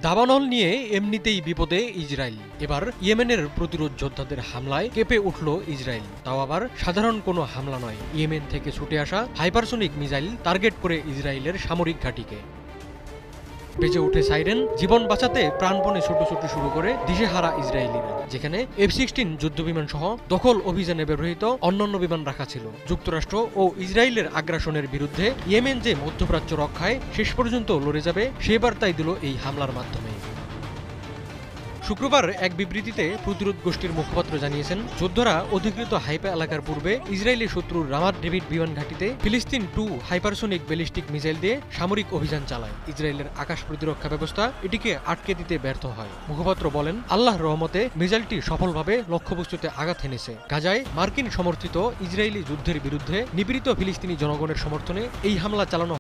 দাবানল নিয়ে এমনিতেই বিপদে ইসরায়েল। এবার ইয়েমেনের প্রতিরোধ যোদ্ধাদের হামলায় কেঁপে উঠল ইসরায়েল। তাও আবার সাধারণ কোনো হামলা নয়, ইয়েমেন থেকে ছুটে আসা হাইপারসোনিক মিসাইল টার্গেট করে ইসরায়েলের সামরিক ঘাঁটিকে। বেজে ওঠে সাইরেন, জীবন বাঁচাতে প্রাণপণে ছুটোছুটি শুরু করে দিশেহারা ইসরায়েলিরা। যেখানে F-16 যুদ্ধবিমান সহ দখল অভিযানে ব্যবহৃত অন্যান্য বিমান রাখা ছিল। যুক্তরাষ্ট্র ও ইসরায়েলের আগ্রাসনের বিরুদ্ধে ইয়েমেন যে মধ্যপ্রাচ্য রক্ষায় শেষ পর্যন্ত লড়ে যাবে সে বার্তাই দিল এই হামলার মাধ্যমে। শুক্রবার এক বিবৃতিতে প্রতিরোধ গোষ্ঠীর মুখপাত্র জানিয়েছেন, যোদ্ধারা অধিকৃত হাইপা এলাকার পূর্বে ইসরায়েলি শত্রুর রামাত ডেভিড বিমান ঘাঁটিতে ফিলিস্তিন-2 হাইপারসোনিক ব্যালিস্টিক মিসাইল দিয়ে সামরিক অভিযান চালায়। ইসরায়েলের আকাশ প্রতিরক্ষা ব্যবস্থা এটিকে আটকে দিতে ব্যর্থ হয়। মুখপাত্র বলেন, আল্লাহর রহমতে মিসাইলটি সফলভাবে লক্ষ্যবস্তুতে আঘাত হেনেছে। গাজায় মার্কিন সমর্থিত ইসরায়েলি যুদ্ধের বিরুদ্ধে নিপীড়িত ফিলিস্তিনি জনগণের সমর্থনে এই হামলা চালানো